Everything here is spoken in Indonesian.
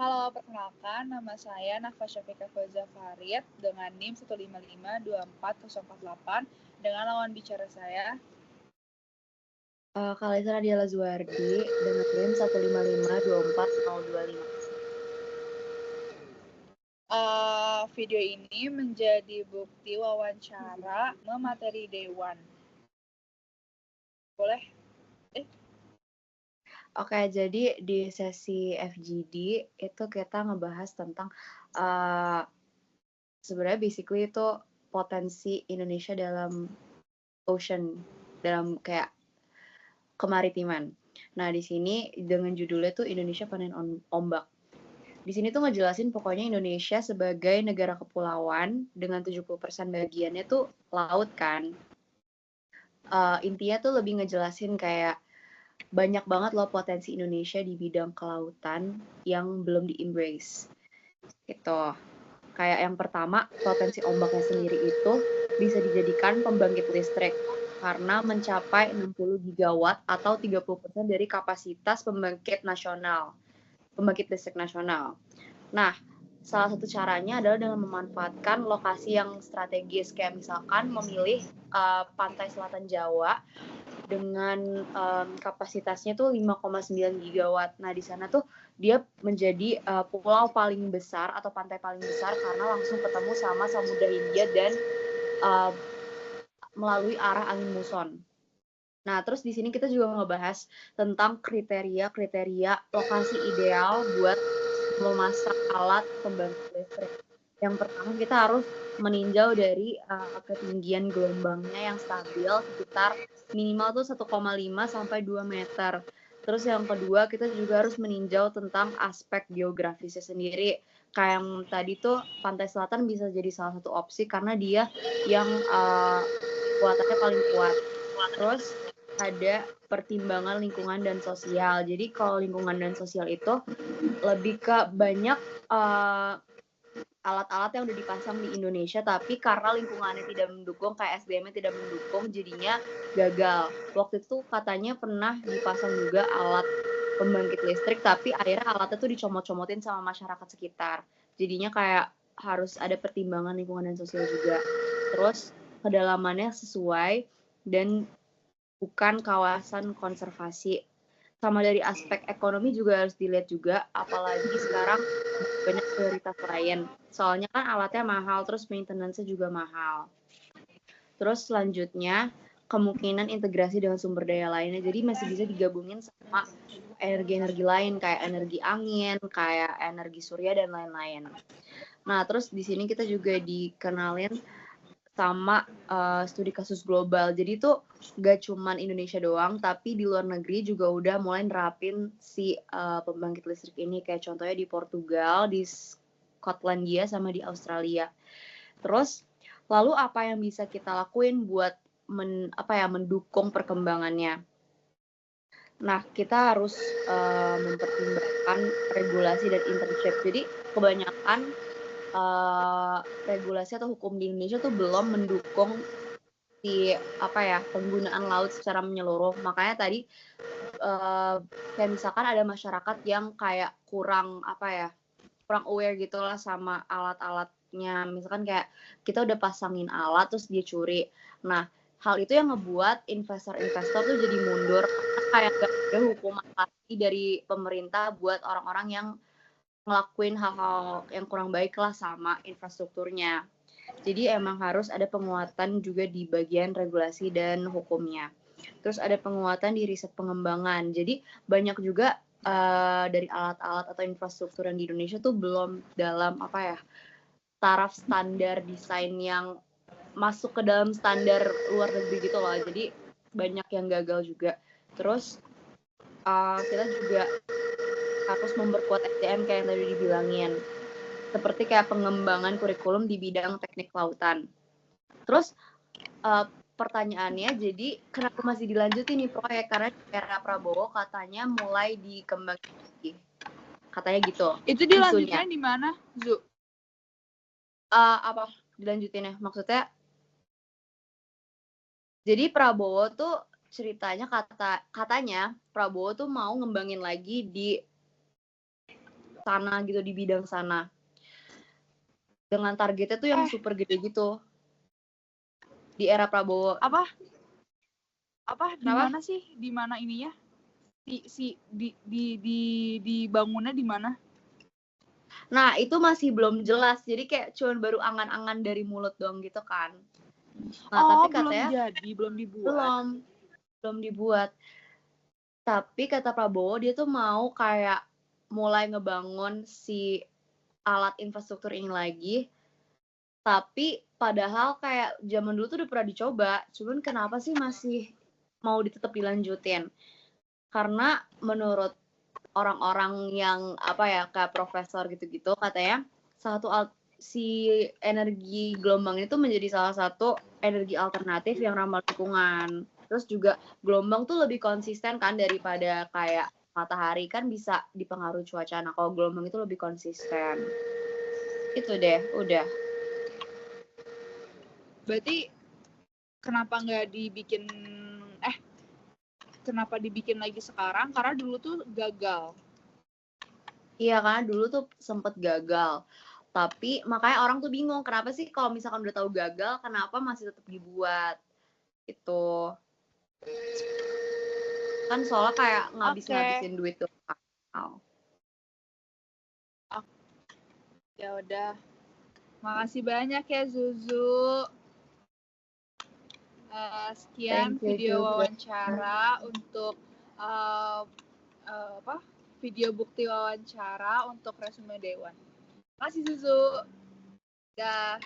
Halo, perkenalkan nama saya Nafa Syafika Fauza Farid dengan NIM 1552448 dengan lawan bicara saya. Kalisa Nadia Lazuardi dengan NIM 1552425. Video ini menjadi bukti wawancara memateri Dewan. Boleh? Oke, jadi di sesi FGD itu kita ngebahas tentang sebenarnya basically itu potensi Indonesia dalam ocean, dalam kayak kemaritiman. Nah, di sini dengan judulnya tuh Indonesia Panen Ombak. Di sini tuh ngejelasin pokoknya Indonesia sebagai negara kepulauan dengan 70% bagiannya tuh laut kan. Intinya tuh lebih ngejelasin kayak banyak banget loh potensi Indonesia di bidang kelautan yang belum di-embrace. Gitu. Kayak yang pertama, potensi ombaknya sendiri itu bisa dijadikan pembangkit listrik karena mencapai 60 gigawatt atau 30% dari kapasitas pembangkit listrik nasional. Nah, salah satu caranya adalah dengan memanfaatkan lokasi yang strategis, kayak misalkan memilih pantai selatan Jawa dengan kapasitasnya tuh 5,9 gigawatt. Nah, di sana tuh dia menjadi pulau paling besar atau pantai paling besar karena langsung ketemu sama Samudra Hindia dan melalui arah angin muson. Nah, terus di sini kita juga ngebahas tentang kriteria lokasi ideal buat memasang alat pembangkit listrik. Yang pertama kita harus meninjau dari ketinggian gelombangnya yang stabil sekitar minimal tuh 1,5 sampai 2 meter. Terus yang kedua kita juga harus meninjau tentang aspek geografisnya sendiri. Kayak yang tadi tuh pantai selatan bisa jadi salah satu opsi karena dia yang kuatannya paling kuat. Terus ada pertimbangan lingkungan dan sosial. Jadi kalau lingkungan dan sosial itu lebih ke banyak alat-alat yang udah dipasang di Indonesia, tapi karena lingkungannya tidak mendukung, kayak SDM-nya tidak mendukung, jadinya gagal. Waktu itu katanya pernah dipasang juga alat pembangkit listrik, tapi akhirnya alatnya tuh dicomot-comotin sama masyarakat sekitar. Jadinya kayak harus ada pertimbangan lingkungan dan sosial juga. Terus kedalamannya sesuai dan bukan kawasan konservasi. Sama dari aspek ekonomi juga harus dilihat juga, apalagi sekarang banyak prioritas lain. Soalnya kan alatnya mahal, terus maintenance-nya juga mahal. Terus selanjutnya, kemungkinan integrasi dengan sumber daya lainnya. Jadi masih bisa digabungin sama energi-energi lain, kayak energi angin, kayak energi surya, dan lain-lain. Nah, terus di sini kita juga dikenalin sama studi kasus global. Jadi tuh gak cuman Indonesia doang, tapi di luar negeri juga udah mulai nerapin si pembangkit listrik ini. Kayak contohnya di Portugal, di Skotlandia, sama di Australia. Terus, lalu apa yang bisa kita lakuin buat mendukung perkembangannya? Nah, kita harus mempertimbangkan regulasi dan internship. Jadi kebanyakan regulasi atau hukum di Indonesia tuh belum mendukung si penggunaan laut secara menyeluruh. Makanya tadi kayak misalkan ada masyarakat yang kayak kurang aware gitulah sama alat-alatnya. Misalkan kayak kita udah pasangin alat terus dia curi. Nah, hal itu yang ngebuat investor-investor tuh jadi mundur karena kayak gak ada hukuman pasti dari pemerintah buat orang-orang yang ngelakuin hal-hal yang kurang baik lah sama infrastrukturnya. Jadi emang harus ada penguatan juga di bagian regulasi dan hukumnya. Terus ada penguatan di riset pengembangan. Jadi banyak juga dari alat-alat atau infrastruktur yang di Indonesia tuh belum dalam taraf standar desain yang masuk ke dalam standar luar negeri gitu loh. Jadi banyak yang gagal juga. Terus kita juga harus memperkuat SDM kayak yang tadi dibilangin. Seperti kayak pengembangan kurikulum di bidang teknik lautan. Terus pertanyaannya, jadi kenapa masih dilanjutin nih proyek? Karena di era Prabowo katanya mulai dikembangin lagi. Katanya gitu. Itu dilanjutnya di mana, Zu? Apa dilanjutinnya? Maksudnya, jadi Prabowo tuh ceritanya katanya Prabowo tuh mau ngembangin lagi di sana gitu di bidang sana. Dengan targetnya tuh yang super gede gitu. Di era Prabowo. Apa di Kenapa? mana sih? Di mana ininya? Dibangunnya di mana? Nah, itu masih belum jelas. Jadi kayak cuman baru angan-angan dari mulut doang gitu kan. Nah, tapi katanya belum dibuat. belum dibuat. Tapi kata Prabowo dia tuh mau kayak mulai ngebangun si alat infrastruktur ini lagi. Tapi padahal kayak zaman dulu tuh udah pernah dicoba, cuman kenapa sih masih mau tetap dilanjutin? Karena menurut orang-orang yang apa ya kayak profesor gitu-gitu katanya si energi gelombang itu menjadi salah satu energi alternatif yang ramah lingkungan. Terus juga gelombang tuh lebih konsisten kan daripada kayak matahari kan bisa dipengaruhi cuaca. Nah, kalau gelombang itu lebih konsisten. Itu deh, udah. Berarti kenapa dibikin lagi sekarang? Karena dulu tuh gagal. Iya, karena dulu tuh sempet gagal. Tapi makanya orang tuh bingung kenapa sih kalau misalkan udah tahu gagal, kenapa masih tetap dibuat? Itu kan soalnya kayak ngabisin duit tuh. Ya udah. Makasih banyak ya Zuzu. Sekian video wawancara untuk video bukti wawancara untuk resume Dewan. Makasih Zuzu. Dah.